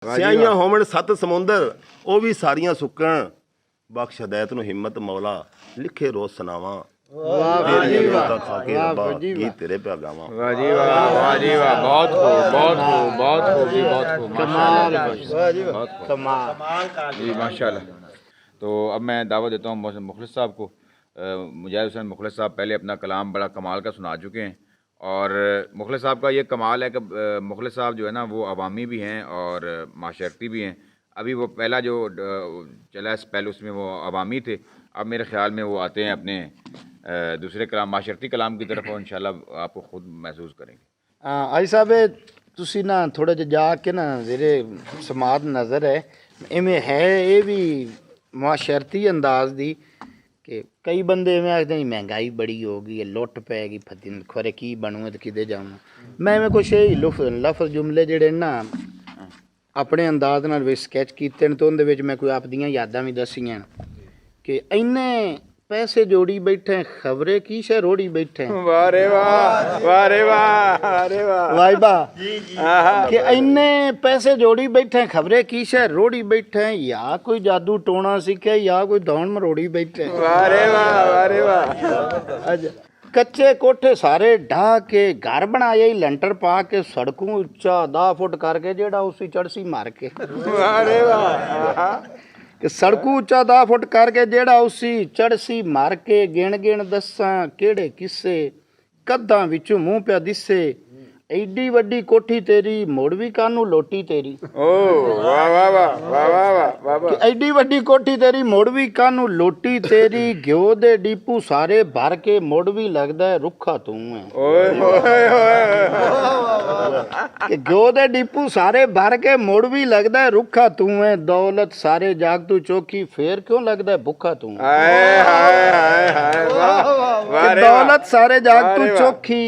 ਸਿਆਹੀਆਂ ਹੋਵਣ ਸੱਤ ਸਮੁੰਦਰ ਉਹ ਵੀ ਸਾਰੀਆਂ ਸੁੱਕਣ ਬਖਸ਼ ਹਦਾਇਤ ਨੂੰ ਹਿੰਮਤ ਮੌਲਾ ਲਿਖੇ ਰੋਜ਼ ਸੁਣਾਵਾਂ ਤੇਰੀ ਬਾਤਾਂ ਖਾ ਕੇ ਰੱਬਾ ਕੀ ਤੇਰੇ ਪਿਆ ਗਾਵਾਂ। वाह जी वाह, वाह जी वाह, बहुत खूब, बहुत खूब, बहुत खूब जी, बहुत खूब, कमाल बहुत खूब। कमाल जी माशाल्लाह। तो अब मैं दावत देता हूँ मुखलिस साहब को। मुजाहिद हुसैन मुखलिस साहब पहले अपना कलाम बड़ा कमाल का सुना चुके हैं और मुखलिस साहब का ये कमाल है कि मुखलिस साहब जो है ना वो अवामी भी हैं और माशरती भी हैं। अभी वो पहला जो चला पहले उसमें वो अवामी थे, अब मेरे ख्याल में वो आते हैं अपने दूसरे कलाम माशरती कलाम की तरफ और इंशाल्लाह आपको खुद महसूस करेंगे। आई साहब ਤੁਸੀਂ ਨਾ ਥੋੜਾ ਜਿਹਾ ਜਾ ਕੇ ਨਾ ਵੀਰੇ ਸਮਾਦ ਨਜ਼ਰ ਹੈ ਇਵੇਂ ਹੈ ਇਹ ਵੀ ਮਾਸ਼ਰਤੀ ਅੰਦਾਜ਼ ਦੀ ਕਿ ਕਈ ਬੰਦੇ ਐਵੇਂ ਆਖਦੇ ਨੇ ਮਹਿੰਗਾਈ ਬੜੀ ਹੋ ਗਈ ਹੈ ਲੁੱਟ ਪੈ ਗਈ ਫਤਿਨ ਖਰੇ ਕੀ ਬਣੂਗਾ ਤੇ ਕਿਤੇ ਜਾਵਾਂ ਮੈਂ ਐਵੇਂ ਕੁਛ ਇਹ ਲਫ਼ਜ਼ ਜੁਮਲੇ ਜਿਹੜੇ ਨਾ ਆਪਣੇ ਅੰਦਾਜ਼ ਨਾਲ ਵੀ ਸਕੈਚ ਕੀਤੇ ਨੇ ਤੇ ਉਹਦੇ ਵਿੱਚ ਮੈਂ ਕੋਈ ਆਪਦੀਆਂ ਯਾਦਾਂ ਵੀ ਦੱਸੀਆਂ ਕਿ ਇੰਨੇ पैसे जोड़ी बैठे खबरे की शे रोड़ी बैठे वाह रे वाह, वाह रे वाह, वाह रे वाह, वाइबा कि इन्ने पैसे जोड़ी बैठे खबरे की शे रोड़ी बैठे या कोई जादू टोना सीखे या कोई दौड़ मरोड़ी बैठे वाह रे वाह, वाह रे वाह। कच्चे कोठे सारे ढा के घर बनाए लंटर पा के सड़कों उच्चा 10 फुट करके जेड़ा उसी चढ़सी मार के वाह रे वाह कि सड़कू उच्चा 10 फुट करके जेड़ा उसी चढ़सी मार के गिण दसा केड़े किस्से कद्दां विचों मुंह पिया दिसे एडी वड्डी कोठी तेरी मोड़ भी कानू लोटी तेरी ओ वाह वाह वाह वाह वाह वाह वाह। एडी वड्डी कोठी तेरी मोड़ भी कानू लोटी तेरी घ्यो दे डीपू सारे भर के मोड़ भी लगदा है रुखा तू है ओए होए होए कि घ्यो दे डीपू सारे भर के मोड़ भी लगदा है रुखा तू है दौलत सारे जाग तू चौकी फेर क्यों लगदा है भुखा तू हाय हाय हाय हाय वाह वाह रे वाह। दौलत सारे जाग तू चौकी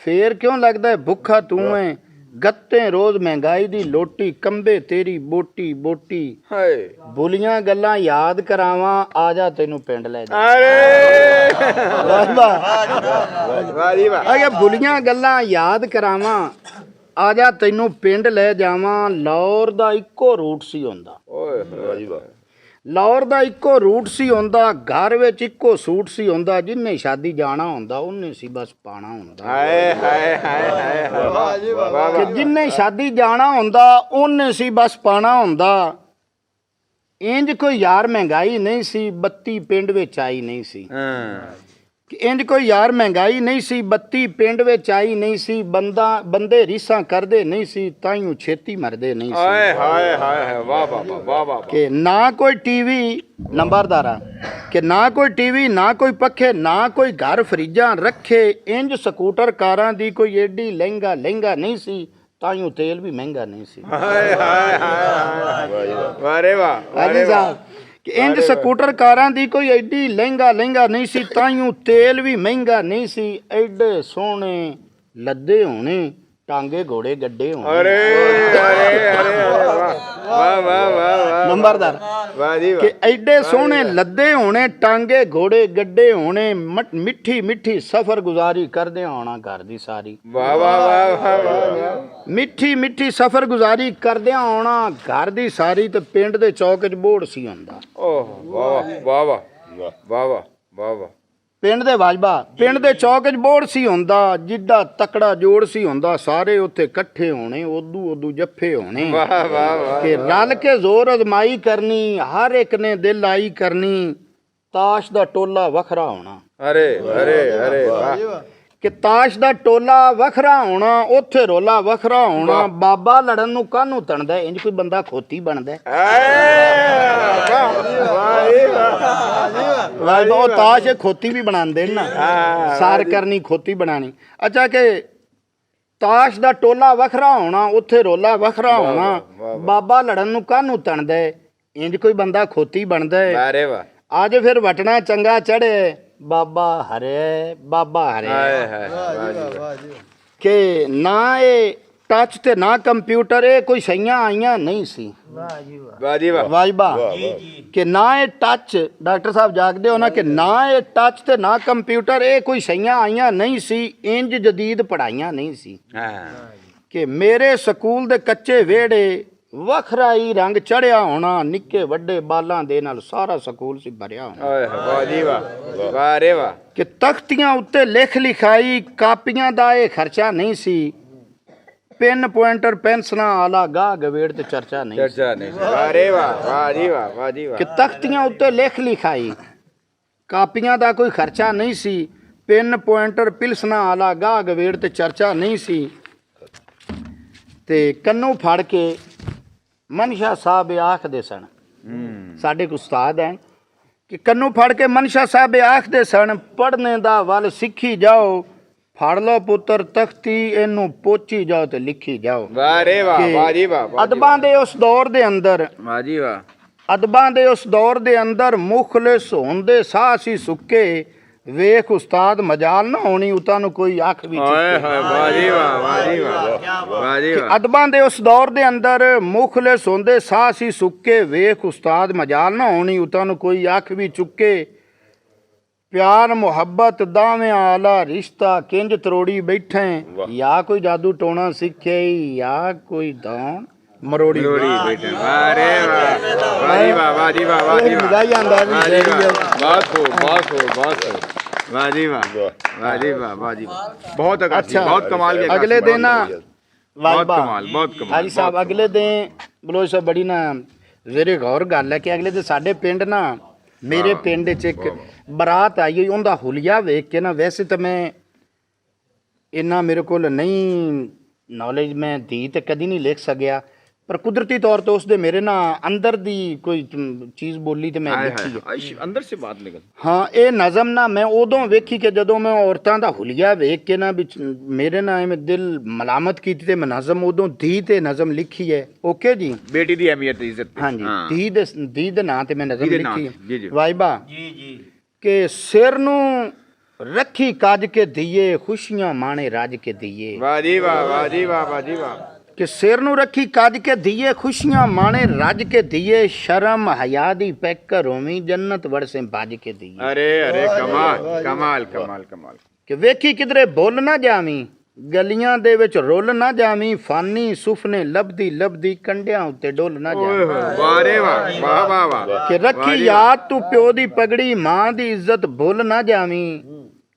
फेर क्यों लगदा है भुखा तू है गत्ते रोज महंगाई दी लोटी कंबे तेरी बोटी बोटी हाय बुलियां गल्लां याद करावां आजा तैनू पिंड ले जा अरे वाह वाह वाह जी वाह। अगे बुलियां गल्लां याद करावां आजा तैनू पिंड ले जावां लाहौर दा इक्को रूट सी हुंदा ओए होए लाहौर ਦਾ ਇੱਕੋ ਰੂਟ ਸੀ ਹੁੰਦਾ ਘਰ ਵਿੱਚ ਇੱਕੋ ਸੂਟ ਸੀ ਹੁੰਦਾ ਜਿੰਨੇ ਸ਼ਾਦੀ ਜਾਣਾ ਹੁੰਦਾ ਉਹਨੇ ਸੀ ਬਸ ਪਾਣਾ ਹੁੰਦਾ हाय हाय हाय हाय वाह जी वाह ਕਿ ਜਿੰਨੇ ਸ਼ਾਦੀ ਜਾਣਾ ਹੁੰਦਾ ਉਹਨੇ ਸੀ ਬਸ ਪਾਣਾ ਹੁੰਦਾ ਇੰਜ ਕੋਈ ਯਾਰ ਮਹਿੰਗਾਈ ਨਹੀਂ ਸੀ ਬੱਤੀ ਪਿੰਡ ਵਿੱਚ ਆਈ ਨਹੀਂ ਸੀ हां ਕਿ ਇੰਜ ਕੋਈ ਯਾਰ ਮਹਿੰਗਾਈ ਨਹੀਂ ਸੀ ਬੱਤੀ ਪਿੰਡ ਵਿੱਚ ਆਈ ਨਹੀਂ ਸੀ ਬੰਦੇ ਰੀਸਾਂ ਕਰਦੇ ਨਹੀਂ ਸੀ ਤਾਈਓ ਛੇਤੀ ਮਰਦੇ ਨਹੀਂ ਸੀ हाय हाय हाय वाह वाह वाह वाह। कि ना कोई टीवी नंबरदारा कि ना कोई टीवी ना कोई पखे ना कोई घर फ्रिजा रखे इंज स्कूटर कारां दी कोई एडी लहंगा नहीं सी ताइयों तेल भी महंगा नहीं सी हाय हाय हाय वाह रे वाह हाजी साहब कि इंज स्कूटर कारां दी कोई एडी लहंगा नहीं सी ताइयों तेल भी महंगा नहीं सी एडे सोहने लद्दे होने टांगे घोड़े गड्ढे होने अरे अरे अरे वाह वाह वाह वाह नंबरदार वाह जी कि एडे सोहने लद्दे होने टांगे घोड़े गड्ढे होने मिठी मिठी सफर गुजारी करदे आना घर दी सारी वाह वाह वाह वाह। मिठी मिठी सफर गुजारी करदे आना घर दी सारी ते पिंड दे चौक च बोर्ड सी हुंदा ओह वाह वाह वाह वाह वाह वाह वाह। ਪਿੰਡ ਦੇ ਵਾਜਬਾ ਪਿੰਡ ਦੇ ਚੌਕ 'ਚ ਬੋਰਡ ਸੀ ਹੁੰਦਾ ਜਿੱਡਾ ਤਕੜਾ ਜੋੜ ਸੀ ਹੁੰਦਾ ਸਾਰੇ ਉੱਥੇ ਇਕੱਠੇ ਹੋਣੇ ਉਦੋਂ ਜੱਫੇ ਹੋਣੇ वाह वाह वाह। ਕਿ ਰਲ ਕੇ ਜ਼ੋਰ ਅਜ਼ਮਾਈ ਕਰਨੀ ਹਰ ਇੱਕ ਨੇ ਦਿਲ ਆਈ ਕਰਨੀ ਤਾਸ਼ ਦਾ ਟੋਲਾ ਵੱਖਰਾ ਹੋਣਾ अरे अरे अरे वाह। ਕਿ ਤਾਸ਼ ਦਾ ਟੋਲਾ ਵੱਖਰਾ ਹੋਣਾ ਉੱਥੇ ਰੋਲਾ ਵੱਖਰਾ ਹੋਣਾ ਬਾਬਾ ਲੜਨ ਨੂੰ ਕਾਹਨੂੰ ਤਣਦਾ ਇੰਜ ਕੋਈ ਬੰਦਾ ਖੋਤੀ ਬਣਦਾ ਵਾਹ ਉਹ ਤਾਸ਼ ਖੋਤੀ ਵੀ ਬਣਾਉਂਦੇ ਨੇ ਨਾ ਸਾਰ ਕਰਨੀ ਖੋਤੀ ਬਣਾਣੀ ਅੱਛਾ ਕਿ ਤਾਸ਼ ਦਾ ਟੋਲਾ ਵੱਖਰਾ ਹੋਣਾ ਉੱਥੇ ਰੋਲਾ ਵੱਖਰਾ ਹੋਣਾ ਬਾਬਾ ਲੜਨ ਨੂੰ ਕਾਹਨੂੰ ਤਣਦਾ ਇੰਜ ਕੋਈ ਬੰਦਾ ਖੋਤੀ ਬਣਦਾ अरे वाह। ਅੱਜ ਫਿਰ ਵਟਣਾ ਚੰਗਾ ਚੜੇ ਬਾਬਾ ਹਰੇ हाय हाय वाह जी ਕਿ ਨਾ ਇਹ ਟੱਚ ਤੇ ਨਾ ਕੰਪਿਊਟਰ ਇਹ ਕੋਈ ਸਈਆਂ ਆਈਆਂ ਨਹੀਂ ਸੀ वाह जी वाह। ਵਾਜਬਾ ਕਿ ਨਾ ਇਹ ਟੱਚ ਡਾਕਟਰ ਸਾਹਿਬ ਜਾਗਦੇ ਹੋ ਨਾ ਕਿ ਨਾ ਇਹ ਟੱਚ ਤੇ ਨਾ ਕੰਪਿਊਟਰ ਇਹ ਕੋਈ ਸਈਆਂ ਆਈਆਂ ਨਹੀਂ ਸੀ ਇੰਜ ਜਦੀਦ ਪੜਾਈਆਂ ਨਹੀਂ ਸੀ हाँ ਕਿ ਮੇਰੇ ਸਕੂਲ ਦੇ ਕੱਚੇ ਵਿਹੜੇ ਵੱਖਰਾ ਹੀ ਰੰਗ ਚੜਿਆ ਹੋਣਾ, ਨਿੱਕੇ ਵੱਡੇ ਬਾਲਾਂ ਦੇ ਨਾਲ ਸਾਰਾ ਸਕੂਲ ਸੀ ਭਰਿਆ ਹੋਣਾ। ਓਏ ਵਾਹ ਜੀ ਵਾਹ, ਵਾਹ ਰੇ ਵਾਹ। ਕਿ ਤਖਤੀਆਂ ਉੱਤੇ ਲਿਖ ਲਿਖਾਈ, ਕਾਪੀਆਂ ਦਾ ਇਹ ਖਰਚਾ ਨਹੀਂ ਸੀ, ਪੈਨ ਪੁਆਇੰਟਰ ਪੈਨਸਲਾਂ ਆਲਾ ਗਾਹ ਗਵੇੜ ਤੇ ਚਰਚਾ ਨਹੀਂ ਸੀ। ਚਰਚਾ ਨਹੀਂ ਸੀ। ਵਾਹ ਰੇ ਵਾਹ, ਵਾਹ ਜੀ ਵਾਹ, ਵਾਹ ਜੀ ਵਾਹ। ਕਿ ਤਖਤੀਆਂ ਉੱਤੇ ਲਿਖ ਲਿਖਾਈ, ਕਾਪੀਆਂ ਦਾ ਕੋਈ ਖਰਚਾ ਨਹੀਂ ਸੀ, ਪੈਨ ਪੁਆਇੰਟਰ ਪਿਲਸਣਾ ਆਲਾ ਗਾਹ ਗਵੇੜ ਤੇ ਚਰਚਾ ਨਹੀਂ ਸੀ। ਤੇ ਕੰਨੋਂ ਫੜ ਕੇ ਮਨਸ਼ਾ ਸਾਹਿਬ ਆਖਦੇ ਸਨ, ਸਾਡੇ ਕੋ ਉਸਤਾਦ ਹੈ ਕਿ ਕੰਨੋਂ ਫੜ ਕੇ ਮਨਸ਼ਾ ਸਾਹਿਬ ਆਖਦੇ ਸਨ, ਪੜ੍ਹਨੇ ਦਾ ਵੱਲ ਸਿੱਖੀ ਜਾਓ, ਫੜ ਲਓ ਪੁੱਤਰ ਤਖਤੀ, ਇਹਨੂੰ ਪੋਚੀ ਜਾਓ ਤੇ ਲਿਖੀ ਜਾਓ। ਵਾਹ ਰੇ ਵਾਹ, ਵਾਹ ਜੀ ਵਾਹ, ਵਾਹ ਜੀ ਅਦਬਾਂ ਦੇ ਉਸ ਦੌਰ ਦੇ ਅੰਦਰ, ਵਾਹ ਜੀ ਵਾਹ। ਅਦਬਾਂ ਦੇ ਉਸ ਦੌਰ ਦੇ ਅੰਦਰ ਮੁਖਲਿਸ ਹੋਣ ਦੇ ਸਾਹ ਸੀ ਸੁੱਕੇ, ਵੇਖ ਉਸਤਾਦ ਮਜਾਲ ਨਾ ਹੋਣੀ ਉਤਾਂ ਨੂੰ ਕੋਈ ਅੱਖ ਵੀ ਓਏ ਹੋਏ ਵਾਹ ਜੀ ਵਾਹ, ਵਾਹ ਜੀ ਵਾਹ, ਵਾਹ ਜੀ ਵਾਹ। ਅਦਬਾਂ ਦੇ ਉਸ ਦੌਰ ਦੇ ਅੰਦਰ ਮੁਖਲਿਸ ਹੁੰਦੇ ਸਾਹ ਸੀ ਸੁੱਕੇ, ਵੇਖ ਉਸਤਾਦ ਮਜਾਲ ਨਾ ਹੋਣੀ ਉਤਾਂ ਨੂੰ ਕੋਈ ਅੱਖ ਵੀ ਚੁੱਕੇ। ਪਿਆਰ ਮੁਹੱਬਤ ਦਾਵੇਂ ਆਲਾ ਰਿਸ਼ਤਾ ਕਿੰਜ ਤਰੋੜੀ ਬੈਠੇ, ਜਾਂ ਕੋਈ ਜਾਦੂ ਟੋਣਾ ਸਿੱਖੇ, ਜਾਂ ਕੋਈ ਦਾਣ ਮਰੋੜੀ ਬੈਠੇ। ਵਾਹ ਰੇ ਵਾਹ, ਵਾਹ ਜੀ ਵਾਹ, ਵਾਹ ਜੀ ਵਾਹ, ਵਾਹ ਜੀ ਵਾਹ। ਮਜ਼ਾ ਹੀ ਆਂਦਾ ਵਾਹ ਜੀ ਵਾਹ, ਬਹੁਤ ਖੂਬ, ਬਹੁਤ ਖੂਬ, ਬਹੁਤ ਖੂਬ। ਵਾਹ ਜੀ ਵਾਹ, ਵਾਹ ਜੀ ਵਾਹ, ਵਾਹ ਜੀ ਵਾਹ। ਬਹੁਤ अच्छा, बहुत कमाल के अगले दिन ना बहुत कमाल, बहुत कमाल। ਹਾਜੀ ਸਾਹਿਬ ਅਗਲੇ ਦਿਨ ਬਲੋਚ ਸਾਹਿਬ ਬੜੀ ਨਾ ਜ਼ਰੇ ਗੌਰ ਗੱਲ ਹੈ ਕਿ ਅਗਲੇ ਦਿਨ ਸਾਡੇ ਪਿੰਡ ਨਾ, ਮੇਰੇ ਪਿੰਡ 'ਚ ਇੱਕ ਬਰਾਤ ਆਈ ਹੋਈ, ਉਹਦਾ ਹੁਲੀਆ ਵੇਖ ਕੇ ਨਾ, ਵੈਸੇ ਤਾਂ ਮੈਂ ਇੰਨਾ ਮੇਰੇ ਕੋਲ ਨਹੀਂ ਨੌਲੇਜ, ਮੈਂ ਦੀ ਤੇ ਕਦੀ ਨਹੀਂ ਲਿਖ ਸਕਿਆ, ਪਰ ਕੁਦਰਤੀ ਤੌਰ ਤੇ ਉਸਦੇ ਮੇਰੇ ਨਾ ਅੰਦਰ ਦੀ ਕੋਈ ਚੀਜ਼ ਬੋਲੀ ਤੇ ਮੈਂ ਲਿਖੀ ਹੈ। ਅੰਦਰ ਸੇ ਬਾਤ ਨਿਕਲ। ਹਾਂ, ਇਹ ਨਜ਼ਮ ਨਾ ਮੈਂ ਉਦੋਂ ਵੇਖੀ ਕਿ ਜਦੋਂ ਮੈਂ ਔਰਤਾਂ ਦਾ ਹੁਲੀਆ ਵੇਖ ਕੇ ਨਾ ਵਿੱਚ ਮੇਰੇ ਨਾ ਐਵੇਂ ਦਿਲ ਮਲਾਮਤ ਕੀਤੀ ਤੇ ਮੈਂ ਨਜ਼ਮ ਉਦੋਂ ਧੀ ਤੇ ਨਜ਼ਮ ਲਿਖੀ ਹੈ। ਓਕੇ ਜੀ, ਬੇਟੀ ਦੀ ਅਹਿਮੀਅਤ ਇੱਜ਼ਤ। ਹਾਂਜੀ, ਧੀ ਦੇ ਨਾਂ ਤੇ ਮੈਂ ਨਜ਼ਮ ਲਿਖੀ ਜੀ ਜੀ ਹੈ। ਵਾਈਬਾ ਜੀ ਕਿ ਸਿਰ ਨੂੰ ਰੱਖੀ ਕੱਜ ਕੇ ਦੀਏ, ਖੁਸ਼ੀਆਂ ਮਾਣੇ ਰੱਜ ਕੇ ਦੀਏ। ਵਾਹ ਜੀ ਵਾਹ, ਵਾਹ ਜੀ ਵਾਹ, ਵਾਹ ਜੀ ਵਾਹ। ਕਿ ਸਿਰ ਨੂੰ ਰੱਖੀ ਕੱਜ ਕੇ ਦੀਏ, ਖੁਸ਼ੀਆਂ ਮਾਣੇ ਰੱਜ ਕੇ ਦੀਏ, ਸ਼ਰਮ ਹਯਾ ਦੀ ਪੈਕਰ ਹੋਵੀਂ, ਜੰਨਤ ਵੜਸੇ ਭੱਜ ਕੇ ਦੀਏ। ਅਰੇ ਅਰੇ ਕਮਾਲ ਕਮਾਲ ਕਮਾਲ ਕਮਾਲ। ਕਿ ਵੇਖੀ ਕਿਧਰੇ ਬੁੱਲ ਨਾ ਜਾਵੀਂ, ਗਲੀਆਂ ਦੇ ਵਿੱਚ ਰੁੱਲ ਨਾ ਜਾਵੀਂ, ਫਾਨੀ ਸੁਫਨੇ ਲੱਭਦੀ ਲੱਭਦੀ ਕੰਡਿਆਂ ਉੱਤੇ ਡੁੱਲ ਨਾ ਜਾਵੀਂ। ਵਾਹ ਰੇ ਵਾਹ, ਵਾਹ ਵਾਹ ਵਾਹ। ਕਿ ਰੱਖੀ ਯਾਦ ਤੂੰ ਪਿਓ ਦੀ ਪਗੜੀ, ਮਾਂ ਦੀ ਇੱਜ਼ਤ ਭੁੱਲ ਨਾ ਜਾਵੀਂ,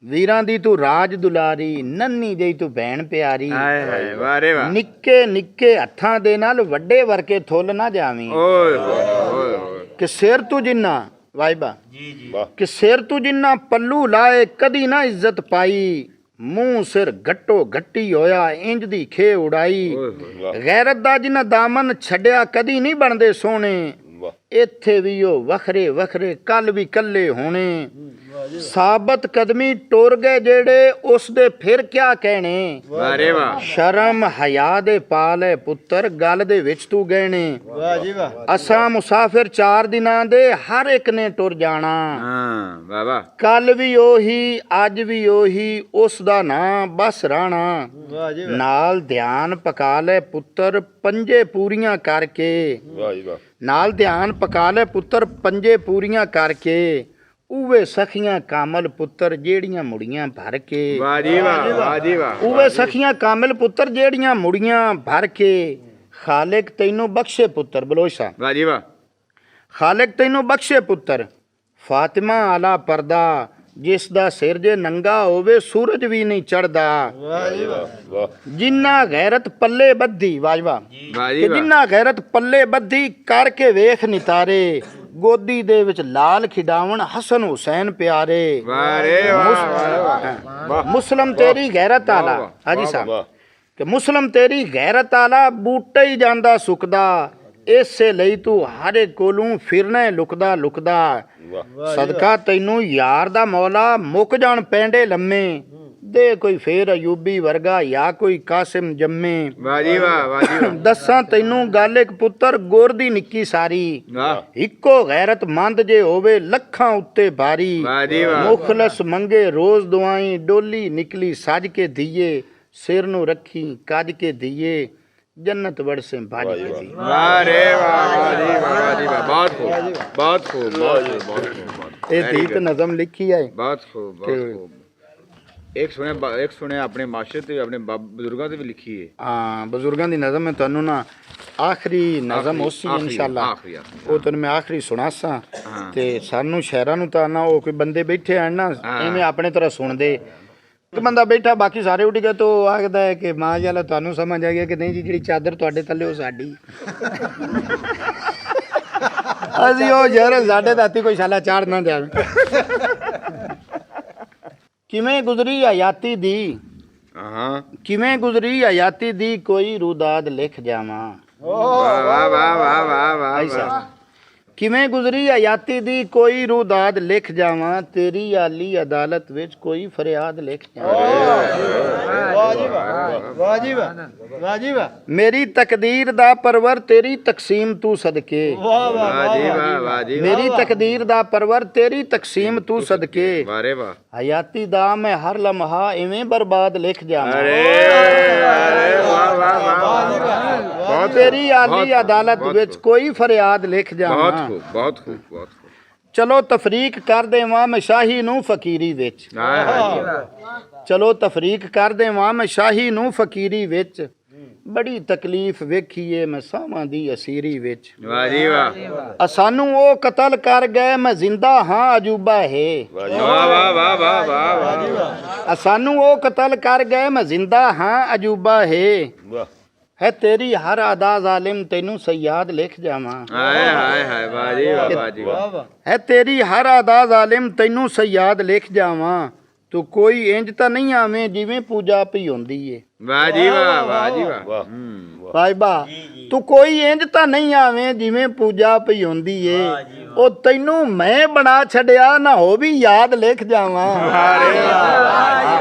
ਵੀਰਾਂ ਦੀ ਤੂੰ ਰਾਜ ਦੁਲਾਰੀ, ਨੰਨੀ ਜਿਹੀ ਤੂੰ ਭੈਣ ਪਿਆਰੀ। ਹਾਏ ਹਾਏ ਵਾਹ ਰੇ ਵਾਹ। ਨਿੱਕੇ ਨਿੱਕੇ ਹੱਥਾਂ ਦੇ ਨਾਲ ਵੱਡੇ ਵਰਕੇ ਥੁੱਲ ਨਾ ਜਾਵੀਂ। ਓਏ ਹੋਏ ਹੋਏ। ਕਿ ਸਿਰ ਤੂੰ ਜਿੰਨਾ ਵਾਈਬਾ ਜੀ ਕਿ ਸਿਰ ਤੂੰ ਜਿੰਨਾ ਪੱਲੂ ਲਾਏ, ਕਦੀ ਨਾ ਇੱਜ਼ਤ ਪਾਈ, ਮੂੰਹ ਸਿਰ ਗੱਟੋ ਗੱਟੀ ਹੋਇਆ, ਇੰਜ ਦੀ ਖੇ ਉਡਾਈ। ਗੈਰਤ ਦਾ ਜਿੰਨਾ ਦਾਮਨ ਛੱਡਿਆ, ਕਦੀ ਨਹੀਂ ਬਣਦੇ ਸੋਹਣੇ, ਇੱਥੇ ਵੀ ਉਹ ਵੱਖਰੇ ਵੱਖਰੇ ਕੱਲ ਵੀ ਕੱਲੇ ਹੋਣੇ। ਸਾਬਤ ਕਦਮੀ ਟੁਰ ਗਏ ਜਿਹੜੇ, ਉਸ ਦੇ ਫਿਰ ਕਿਆ ਕਹਿਣੇ। ਵਾਹ ਰੇ ਵਾਹ। ਸ਼ਰਮ ਹਯਾ ਦੇ ਪਾਲੇ ਪੁੱਤਰ, ਗੱਲ ਦੇ ਵਿੱਚ ਤੂੰ ਗਹਿਣੇ। ਵਾਹ ਜੀ ਵਾਹ। ਅਸਾਂ ਮੁਸਾਫਿਰ 4 ਦਿਨਾਂ ਦੇ, ਹਰ ਇੱਕ ਨੇ ਟੁਰ ਜਾਣਾ। ਹਾਂ ਵਾਹ ਵਾਹ। ਕੱਲ ਵੀ ਉਹੀ ਅੱਜ ਵੀ ਉਹੀ, ਉਸ ਦਾ ਨਾਂ ਬਸ ਰਾਣਾ। ਨਾਲ ਧਿਆਨ ਪਕਾ ਲੈ ਪੁੱਤਰ, ਪੰਜੇ ਪੂਰੀਆਂ ਕਰਕੇ। ਵਾਹ ਜੀ ਵਾਹ। ਨਾਲ ਧਿਆਨ ਪਕਾ ਲੈ ਪੁੱਤਰ, ਪੰਜੇ ਪੂਰੀਆਂ ਕਰਕੇ, ਉਵੇ ਸਖੀਆਂ ਕਾਮਲ ਪੁੱਤਰ, ਜਿਹੜੀਆਂ ਮੁੜੀਆਂ ਭਰ ਕੇ। ਵਾਹ ਜੀ ਵਾਹ, ਵਾਹ ਜੀ ਵਾਹ। ਉਵੇ ਸਖੀਆਂ ਕਾਮਲ ਪੁੱਤਰ, ਜਿਹੜੀਆਂ ਮੁੜੀਆਂ ਭਰ ਕੇ, ਖਾਲਿਕ ਤੈਨੂੰ ਬਖਸ਼ੇ ਪੁੱਤਰ। ਬਲੋਸ਼ਾ ਵਾਹ ਜੀ ਵਾਹ। ਖਾਲਿਕ ਤੈਨੂੰ ਬਖਸ਼ੇ ਪੁੱਤਰ, ਫਾਤਿਮਾ ਆਲਾ ਪਰਦਾ, ਜਿਸ ਦਾ ਸਿਰ ਜੇ ਨੰਗਾ ਹੋਵੇ, ਸੂਰਜ ਵੀ ਨਹੀਂ ਚੜਦਾ। ਵਾਹ ਜੀ ਵਾਹ। ਜਿੰਨਾ ਗੈਰਤ ਪੱਲੇ ਬੱਧੀ, ਵਾਜਵਾ ਵਾਹ ਜੀ ਕਿ ਵਾਹ। ਜਿੰਨਾ ਗੈਰਤ ਪੱਲੇ ਬੱਧੀ, ਕਰਕੇ ਵੇਖ ਨਿਤਾਰੇ, ਗੋਦੀ ਦੇ ਵਿੱਚ ਲਾਲ ਖਿਡਾਵਣ ਹਸਨ ਹੁਸੈਨ ਪਿਆਰੇ। ਵਾਹ ਰੇ ਵਾਹ, ਵਾਹ। ਮੁਸਲਮ ਤੇਰੀ ਗੈਰਤ ਆਲਾ। ਹਾਜੀ ਸਾਹਿਬ ਕਿ ਮੁਸਲਮ ਤੇਰੀ ਗੈਰਤ ਆਲਾ, ਬੂਟੇ ਹੀ ਜਾਂਦਾ ਸੁੱਕਦਾ, ਇਸੇ ਲਈ ਤੂੰ ਹਰ ਇੱਕ ਕੋਲੋਂ ਫਿਰਨਾ ਲੁਕਦਾ ਲੁਕਦਾ। ਸਦਕਾ ਤੈਨੂੰ ਯਾਰ ਦਾ ਮੌਲਾ, ਮੁੱਕ ਜਾਣ ਪੈਂਡੇ ਲੰਮੇ, ਦੇ ਕੋਈ ਫੇਰ ਅਯੂਬੀ ਵਰਗਾ, ਜਾਂ ਕੋਈ ਕਾਸਿਮ ਜੰਮੇ। ਵਾਹ ਜੀ ਵਾਹ, ਵਾਹ ਜੀ ਵਾਹ। ਦੱਸਾਂ ਤੈਨੂੰ ਗੱਲ ਇੱਕ ਪੁੱਤਰ, ਗੁਰ ਦੀ ਨਿੱਕੀ ਸਾਰੀ, ਵਾਹ ਇੱਕੋ ਗੈਰਤਮੰਦ ਜੇ ਹੋਵੇ, ਲੱਖਾਂ ਉੱਤੇ ਭਾਰੀ। ਵਾਹ ਜੀ ਵਾਹ। ਮੁਖਲਸ ਮੰਗੇ ਰੋਜ਼ ਦੁਆਈ, ਡੋਲੀ ਨਿਕਲੀ ਸੱਜ ਕੇ ਦੀਏ, ਸਿਰ ਨੂੰ ਰੱਖੀ ਕੱਜ ਕੇ ਦੀਏ, ਜੰਨਤ ਵੜਸੇ ਭੱਜ ਕੇ ਦੀਏ। ਵਾਹ ਰੇ ਵਾਹ, ਵਾਹ ਜੀ ਵਾਹ, ਵਾਹ ਜੀ ਵਾਹ। ਬਹੁਤ ਖੂਬ, ਬਹੁਤ ਖੂਬ, ਬਹੁਤ ਖੂਬ, ਬਹੁਤ ਖੂਬ। ਇਹ ਦੀਪ ਨਜ਼ਮ ਲਿਖੀ ਹੈ। ਬਹੁਤ ਖੂਬ, ਬਹੁਤ ਖੂਬ। ਇੱਕ ਸੁਣਿਆ ਆਪਣੇ ਮਾਸ਼ਰੇ ਤੇ ਆਪਣੇ ਬਜ਼ੁਰਗਾਂ ਤੇ ਵੀ ਲਿਖੀ ਹੈ। ਹਾਂ ਬਜ਼ੁਰਗਾਂ ਦੀ ਨਜ਼ਮ ਮੈਂ ਤੁਹਾਨੂੰ ਨਾ ਆਖਰੀ ਨਜ਼ਮ ਉਸੀ ਇਨਸ਼ਾਅੱਲਾ ਉਹ ਤੁਹਾਨੂੰ ਮੈਂ ਆਖਰੀ ਸੁਣਾਸਾਂ ਤੇ ਸਾਨੂੰ ਸ਼ਹਿਰਾਂ ਨੂੰ ਤਾਂ ਨਾ ਉਹ ਕੋਈ ਬੰਦੇ ਬੈਠੇ ਆਣ ਨਾ ਐਵੇਂ ਆਪਣੇ ਤਰ੍ਹਾਂ ਸੁਣਦੇ ਇੱਕ ਬੰਦਾ ਬੈਠਾ ਬਾਕੀ ਸਾਰੇ ਉੱਡ ਗਏ ਤਾਂ ਉਹ ਆਖਦਾ ਹੈ ਕਿ ਮਾਂ ਜੀ ਅੱਲਾ ਤੁਹਾਨੂੰ ਸਮਝ ਆ ਗਿਆ ਕਿ ਨਹੀਂ ਜੀ ਜਿਹੜੀ ਚਾਦਰ ਤੁਹਾਡੇ ਥੱਲੇ ਉਹ ਸਾਡੀ ਅਸੀਂ ਉਹ ਯਾਰ ਸਾਡੇ ਦਾਤੀ ਕੋਈ ਸ਼ਾਲਾ ਚਾੜ ਨਾ ਜਾਵੇ ਕਿਵੇਂ ਗੁਜ਼ਰੀ ਹਯਾਤੀ ਦੀ ਕਿਵੇਂ ਗੁਜ਼ਰੀ ਹਯਾਤੀ ਦੀ ਕੋਈ ਰੂਦਾਦ ਲਿਖ ਜਾਵਾਂ ਵਾਹ ਵਾਹ ਵਾਹ ਵਾਹ ਵਾਹ ਵਾਹ ਐਸਾ ਕਿਵੇਂ ਗੁਜ਼ਰੀ ਹਯਾਤੀ ਦੀ ਕੋਈ ਰੂਦਾਦ ਲਿਖ ਜਾਵਾਂ ਤੇਰੀ ਆਲੀ ਅਦਾਲਤ ਵਿੱਚ ਕੋਈ ਫਰਿਆਦ ਲਿਖ ਜਾਵਾਂ ਵਾਹ ਜੀ ਵਾਹ ਵਾਹ ਜੀ ਵਾਹ ਵਾਹ ਜੀ ਵਾਹ ਮੇਰੀ ਤਕਦੀਰ ਦਾ ਪਰਵਰ ਤੇਰੀ ਤਕਸੀਮ ਤੂੰ ਸਦਕੇ ਵਾਹ ਵਾਹ ਜੀ ਵਾਹ ਵਾਹ ਜੀ ਮੇਰੀ ਤਕਦੀਰ ਦਾ ਪਰਵਰ ਤੇਰੀ ਤਕਸੀਮ ਤੂੰ ਸਦਕੇ ਵਾਰੇ ਵਾਹ ਹਯਾਤੀ ਦਾ ਮੈਂ ਹਰ ਲਮਹਾ ਇਵੇਂ ਬਰਬਾਦ ਲਿਖ ਜਾਵਾਂ ਅਰੇ ਵਾਹ ਵਾਹ ਵਾਹ ਬਹੁਤ ਤੇਰੀ ਆਲੀ ਅਦਾਲਤ ਵਿੱਚ ਕੋਈ ਫਰਿਆਦ ਲਿਖ ਜਾਵਾਂ ਬਹੁਤ ਖੂਬ ਬਹੁਤ ਖੂਬ ਚਲੋ ਤਫਰੀਕ ਕਰ ਦੇਵਾਂ ਮੈਂ ਸ਼ਾਹੀ ਨੂੰ ਫਕੀਰੀ ਵਿੱਚ ਚਲੋ ਤਫਰੀਕ ਕਰ ਦੇਵਾਂ ਮੈਂ ਸ਼ਾਹੀ ਨੂੰ ਫਕੀਰੀ ਵਿੱਚ ਬੜੀ ਤਕਲੀਫ ਵੇਖੀਏ ਮੈਂ ਸਾਵਾਂ ਦੀ ਅਸੀਰੀ ਵਿੱਚ ਵਾਹ ਜੀ ਵਾਹ ਸਾਨੂੰ ਉਹ ਕਤਲ ਕਰ ਗਏ ਮੈਂ ਜ਼ਿੰਦਾ ਹਾਂ ਅਜੂਬਾ ਹੈ ਵਾਹ ਵਾਹ ਵਾਹ ਵਾਹ ਵਾਹ ਸਾਨੂੰ ਉਹ ਕਤਲ ਕਰ ਗਏ ਮੈਂ ਜ਼ਿੰਦਾ ਹਾਂ ਅਜੂਬਾ ਹੈ ਵਾਹ ਹੈ ਤੇਰੀ ਹਰ ਅਦਾ ਜ਼ਾਲਿਮ ਤੈਨੂੰ ਸਯਾਦ ਲਿਖ ਜਾਵਾਂ ਹਾਏ ਹਾਏ ਹਾਏ ਵਾਹ ਜੀ ਵਾਹ ਜੀ ਵਾਹ ਹੈ ਤੇਰੀ ਹਰ ਅਦਾ ਜ਼ਾਲਿਮ ਤੈਨੂੰ ਸਯਾਦ ਲਿਖ ਜਾਵਾਂ ਤੂੰ ਕੋਈ ਇੰਜ ਤਾਂ ਨਹੀਂ ਆਵੇਂ ਜਿਵੇਂ ਪੂਜਾ ਪਈ ਹੁੰਦੀ ਏ ਵਾਹ ਜੀ ਵਾਹ ਜੀ ਵਾਹ ਵਾਹ ਬਾਈਬਾ ਤੂੰ ਕੋਈ ਇੰਜ ਤਾਂ ਨਹੀਂ ਆਵੇਂ ਜਿਵੇਂ ਪੂਜਾ ਪਈ ਹੁੰਦੀ ਏ ਉਹ ਤੈਨੂੰ ਮੈਂ ਬਣਾ ਛੱਡਿਆ ਨਾ ਹੋ ਵੀ ਯਾਦ ਲਿਖ ਜਾਵਾਂ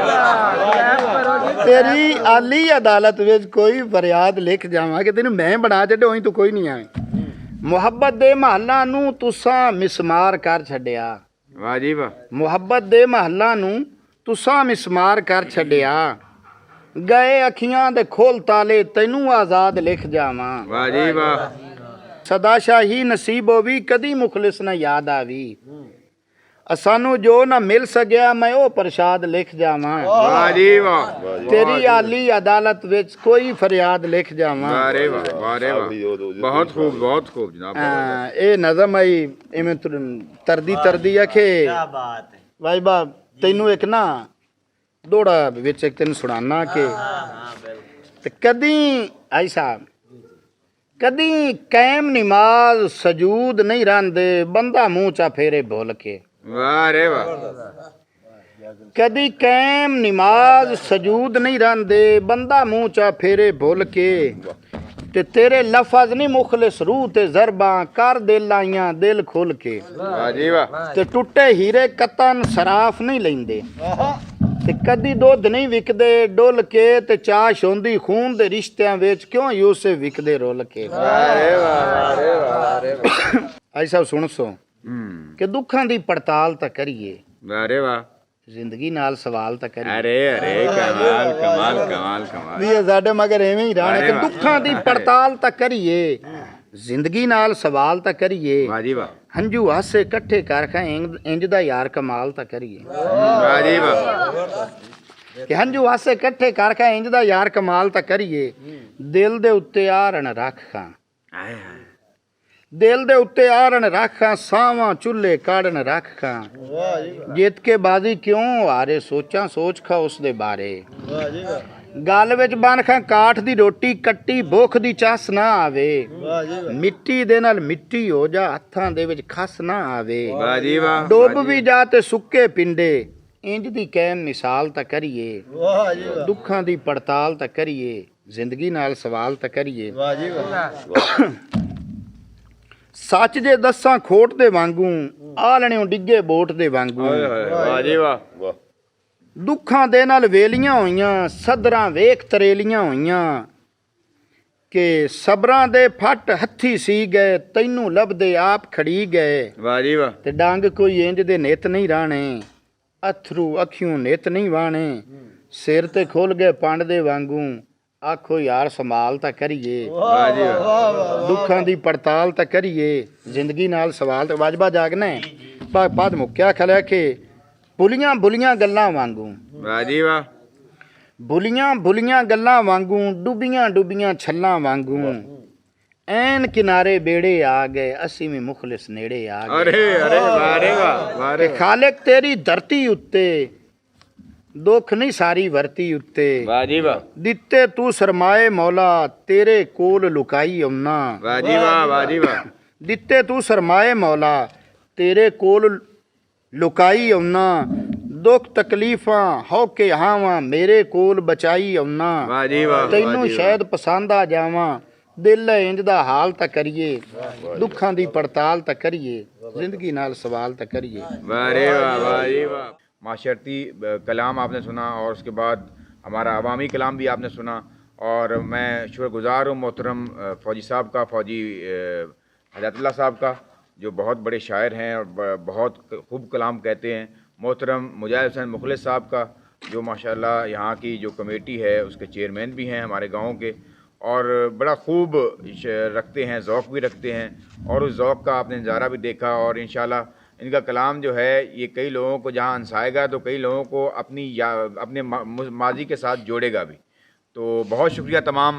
ਤੇਰੀ ਆਲੀ ਅਦਾਲਤ ਵਿੱਚ ਕੋਈ ਫਰਿਆਦ ਲਿਖ ਜਾਵਾਂ ਕਿ ਤੈਨੂੰ ਮੈਂ ਬਣਾ ਛੱਡਿਆ ਉਹੀ ਤੂੰ ਕੋਈ ਨਹੀਂ ਆਵੇਂ ਮੁਹੱਬਤ ਦੇ ਮਹੱਲਾਂ ਨੂੰ ਤੁਸਾਂ ਮਿਸਮਾਰ ਕਰ ਛੱਡਿਆ ਵਾਹ ਜੀ ਵਾਹ ਮੁਹੱਬਤ ਦੇ ਮਹੱਲਾਂ ਨੂੰ ਤੁਸਾਂ ਮਿਸਮਾਰ ਕਰ ਛੱਡਿਆ ਗਏ ਅੱਖੀਆਂ ਦੇ ਖੋਲ ਤਾਲੇ ਤੈਨੂੰ ਆਜ਼ਾਦ ਲਿਖ ਜਾਵਾਂ ਵਾਹ ਜੀ ਵਾਹ ਸਦਾ ਸ਼ਾਹੀ ਨਸੀਬ ਹੋਵੀ ਕਦੀ ਮੁਖਲਿਸ ਨਾ ਯਾਦ ਆਵੀ ਸਾਨੂੰ ਜੋ ਨਾ ਮਿਲ ਸਕਿਆ ਮੈਂ ਉਹ ਪ੍ਰਸ਼ਾਦ ਲਿਖ ਜਾਵਾਂ ਵਾਹ ਜੀ ਵਾਹ ਤੇਰੀ ਆਲੀ ਅਦਾਲਤ ਵਿੱਚ ਕੋਈ ਫਰਿਆਦ ਲਿਖ ਜਾਵਾਂ ਵਾਰੇ ਵਾਹ ਵਾਰੇ ਵਾਹ ਬਹੁਤ ਖੂਬ ਜਨਾਬ ਇਹ ਨਜ਼ਮ ਆਈ ਇਵੇਂ ਤਰਦੀ ਆਖੇ ਕੀ ਬਾਤ ਹੈ ਭਾਈ ਬਾ ਤੈਨੂੰ ਇੱਕ ਨਾ ਦੋੜਾ ਵਿੱਚ ਇੱਕ ਤੈਨੂੰ ਸੁਣਾਣਾ ਕਿ ਤੇ ਕਦੀ ਐਸਾ ਕਦੀ ਕਾਇਮ ਨਮਾਜ਼ ਸਜੂਦ ਨਹੀਂ ਰਹਿੰਦੇ ਬੰਦਾ ਮੂੰਹ ਚਾ ਫੇਰੇ ਭੁੱਲ ਕੇ ਵਾਰੇ ਵਾਹ ਕਦੀ ਕਾਇਮ ਨਮਾਜ਼ ਸਜੂਦ ਨਹੀਂ ਰਹਿੰਦੇ ਬੰਦਾ ਮੂੰਹ ਚਾ ਫੇਰੇ ਭੁੱਲ ਕੇ ਤੇ ਤੇਰੇ ਲਫ਼ਜ਼ ਨਹੀਂ ਮੁਖਲਿਸ ਰੂਹ ਤੇ ਜ਼ਰਬਾਂ ਕਰ ਦਿਲ ਆਈਆਂ ਦਿਲ ਖੁੱਲ ਕੇ ਵਾਹ ਜੀ ਵਾਹ ਤੇ ਟੁੱਟੇ ਹੀਰੇ ਕਤਨ ਸਰਾਫ ਨਹੀਂ ਲੈਂਦੇ ਤੇ ਕਦੀ ਦੁੱਧ ਨਹੀਂ ਵਿਕਦੇ ਡੁੱਲ ਕੇ ਤੇ ਚਾਸ਼ ਹੁੰਦੀ ਖੂਨ ਦੇ ਰਿਸ਼ਤਿਆਂ ਵਿੱਚ ਕਿਉਂ ਯੂਸਫ ਵਿਕਦੇ ਰੁੱਲ ਕੇ ਵਾਰੇ ਵਾਹ ਐਸਾ ਸੁਣ ਸੋ ਕਿ ਦੁੱਖਾਂ ਦੀ ਪੜਤਾਲ ਤਾਂ ਕਰੀਏ ਵਾਰੇ ਵਾਹ ਜ਼ਿੰਦਗੀ ਨਾਲ ਸਵਾਲ ਤਾਂ ਕਰੀਏ ਅਰੇ ਕਮਾਲ ਕਮਾਲ ਕਮਾਲ ਕਮਾਲ ਵੀ ਇਹ ਸਾਡੇ ਮਗਰ ਐਵੇਂ ਹੀ ਰਹਿਣਾ ਕਿ ਦੁੱਖਾਂ ਦੀ ਪੜਤਾਲ ਤਾਂ ਕਰੀਏ ਜ਼ਿੰਦਗੀ ਨਾਲ ਸਵਾਲ ਤਾਂ ਕਰੀਏ ਵਾਹ ਜੀ ਵਾਹ ਹੰਝੂ ਹਾਸੇ ਇਕੱਠੇ ਕਰ ਖਾ ਇੰਜ ਦਾ ਯਾਰ ਕਮਾਲ ਤਾਂ ਕਰੀਏ ਵਾਹ ਜੀ ਵਾਹ ਕਿ ਹੰਝੂ ਹਾਸੇ ਇਕੱਠੇ ਕਰ ਖਾ ਇੰਜ ਦਾ ਯਾਰ ਕਮਾਲ ਤਾਂ ਕਰੀਏ ਦਿਲ ਦੇ ਉੱਤੇ ਆਰਣ ਰੱਖ ਖਾਂ ਹਾਏ ਹਾਏ ਦਿਲ ਦੇ ਉੱਤੇ ਆਰਣ ਰੱਖ ਖਾਂ ਸਾਵਾਂ ਚੁੱਲ੍ਹੇ ਕਾੜਨ ਰੱਖ ਖਾਂ ਜਿੱਤ ਕੇ ਬਾਜ਼ੀ ਕਿਉਂ ਹਾਰੇ ਸੋਚਾਂ ਸੋਚ ਖਾ ਉਸ ਦੇ ਬਾਰੇ ਵਾਹ ਜੀ ਵਾਹ ਗਲ ਵਿੱਚ ਬਨ ਖਾਂ ਕਾਠ ਦੀ ਰੋਟੀ ਕੱਟੀ ਭੁੱਖ ਦੀ ਚਸ ਨਾ ਆਵੇ ਵਾਹ ਜੀ ਵਾਹ ਮਿੱਟੀ ਦੇ ਨਾਲ ਮਿੱਟੀ ਹੋ ਜਾ ਹੱਥਾਂ ਦੇ ਵਿੱਚ ਖਸ ਨਾ ਆਵੇ ਵਾਹ ਜੀ ਵਾਹ ਡੁੱਬ ਵੀ ਜਾ ਤੇ ਸੁੱਕੇ ਪਿੰਡੇ ਇੰਜ ਦੀ ਕਾਇਮ ਮਿਸਾਲ ਤਾਂ ਕਰੀਏ ਵਾਹ ਜੀ ਵਾਹ ਦੁੱਖਾਂ ਦੀ ਪੜਤਾਲ ਤਾਂ ਕਰੀਏ ਜ਼ਿੰਦਗੀ ਨਾਲ ਸਵਾਲ ਤਾਂ ਕਰੀਏ ਵਾਹ ਜੀ ਵਾਹ ਸੱਚ ਜੇ ਦੱਸਾਂ ਖੋਟ ਦੇ ਵਾਂਗੂ ਆਲਣਿਓ ਡਿੱਗੇ ਬੋਟ ਦੇ ਵਾਂਗੂ ਵਾਹ ਜੀ ਵਾਹ ਵਾਹ ਦੁੱਖਾਂ ਦੇ ਨਾਲ ਵੇਲੀਆਂ ਹੋਈਆਂ ਸਦਰਾਂ ਵੇਖ ਤਰੇਲੀਆਂ ਹੋਈਆਂ ਕਿ ਸਬਰਾਂ ਦੇ ਫੱਟ ਹੱਥੀ ਸੀ ਗਏ ਤੈਨੂੰ ਲੱਭਦੇ ਆਪ ਖੜੀ ਗਏ ਵਾਹ ਜੀ ਵਾਹ ਤੇ ਡੰਗ ਕੋਈ ਇੰਜ ਦੇ ਨਿਤ ਨਹੀਂ ਰਾਣੇ ਅਥਰੂ ਅੱਖੀਆਂ ਨਿਤ ਨਹੀਂ ਵਾਣੇ ਸਿਰ ਤੇ ਖੁੱਲ ਗਏ ਪੰਡ ਦੇ ਵਾਂਗੂ ਆਖੋ ਯਾਰ ਸੰਭਾਲ ਤਾਂ ਕਰੀਏ ਵਾਹ ਜੀ ਵਾਹ ਦੁੱਖਾਂ ਦੀ ਪੜਤਾਲ ਤਾਂ ਕਰੀਏ ਜ਼ਿੰਦਗੀ ਨਾਲ ਸਵਾਲ ਤੇ ਵਾਜਬਾ ਜਾਗਣਾ ਬਾਦ ਮੁੱਕਿਆ ਖਲਿਆ ਕਿ ਬੁਲੀਆਂ ਬੁਲੀਆਂ ਗੱਲਾਂ ਵਾਂਗੂ वाह जी वाह ਬੁਲੀਆਂ ਬੁਲੀਆਂ ਗੱਲਾਂ ਵਾਂਗੂ ਡੁੱਬੀਆਂ ਡੁੱਬੀਆਂ ਛੱਲਾਂ ਵਾਂਗੂ ਐਨ ਕਿਨਾਰੇ ਬੇੜੇ ਆ ਗਏ ਅਸੀਂ ਵੀ ਮੁਖਲਿਸ ਨੇੜੇ ਆ ਗਏ अरे अरे वाह रे वाह वाह रे ਕਿ ਖਾਲਿਕ ਤੇਰੀ ਧਰਤੀ ਉੱਤੇ ਦੁੱਖ ਨਹੀਂ ਸਾਰੀ ਵਰਤੀ ਉੱਤੇ वाह जी वाह ਦਿੱਤੇ ਤੂੰ ਸਰਮਾਏ ਮੌਲਾ ਤੇਰੇ ਕੋਲ ਲੁਕਾਈ ਆਉਣਾ वाह जी वाह जी वाह ਦਿੱਤੇ ਤੂੰ ਸਰਮਾਏ ਮੌਲਾ ਤੇਰੇ ਕੋਲ ਲੁਕਾਈ ਆਉਣਾ ਦੁੱਖ ਤਕਲੀਫਾਂ ਹੋ ਕੇ ਹਾਵਾਂ ਮੇਰੇ ਕੋਲ ਬਚਾਈ ਆਉਣਾ वाह जी वाह ਤੈਨੂੰ ਸ਼ਾਇਦ ਪਸੰਦ ਆ ਜਾਵਾਂ ਦਿਲ ਹੈ ਇੰਜ ਦਾ ਹਾਲ ਤਾਂ ਕਰੀਏ ਦੁੱਖਾਂ ਦੀ ਪੜਤਾਲ ਤਾਂ ਕਰੀਏ ਜ਼ਿੰਦਗੀ ਨਾਲ सवाल ਤਾਂ ਕਰੀਏ वाह रे वाह जी वाह माशरती कलाम आपने सुना और उसके बाद हमारा अवामी कलाम भी आपने सुना और मैं शुक्रगुजार हूँ मोहतरम फ़ौजी साहब का फ़ौजी हदायतुल्लाह साहब का जो बहुत बड़े शायर हैं और बहुत खूब कलाम कहते हैं मोहतरम मुजाहिद हुसैन मुखलिस साहब का जो माशाल्लाह यहाँ की जो कमेटी है उसके चेयरमैन भी हैं हमारे गाँव के और बड़ा खूब रखते हैं ज़ौक़ भी रखते हैं और उस ज़ौक़ का आपने नज़ारा भी देखा और इंशाल्लाह इनका कलाम जो है ये कई लोगों को जहाँ हंसाएगा तो कई लोगों को अपने माजी के साथ जोड़ेगा भी। तो बहुत शुक्रिया तमाम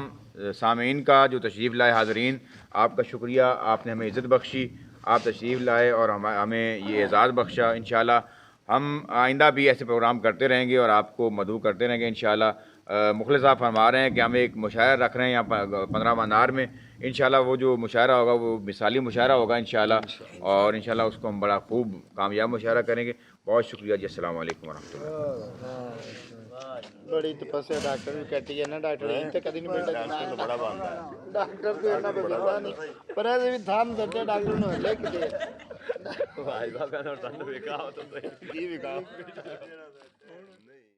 सामीन का जो तशरीफ़ लाए हाज़रीन, आपका शुक्रिया, आपने हमें इज़्ज़त बख्शी, आप तशरीफ़ लाए और हमें ये एज़ाज़ बख्शा। इंशाल्लाह हम आइंदा भी ऐसे प्रोग्राम करते रहेंगे और आपको मदऊ करते रहेंगे इंशाल्लाह। मुखलिस साहब फरमा रहे हैं कि हम एक मुशायरा रख रहे हैं यहाँ 15 मनार में। इंशाल्लाह वो जो मुशायरा होगा वो मिसाली मुशायरा होगा इंशाल्लाह और इंशाल्लाह उसको हम बड़ा खूब कामयाब मुशायरा करेंगे। बहुत शुक्रिया जी, अस्सलाम वालेकुम वरहमतुल्लाह। बड़ी तपस्या डॉक्टर भी कटी है ना डॉक्टर इनते कभी नहीं बैठा बड़ा बांधा डॉक्टर को इतना पता नहीं पर ऐसे भी थाम देते डॉक्टर ने लिख दे भाई बाबा ने तंद बेका हो तो सही की बेका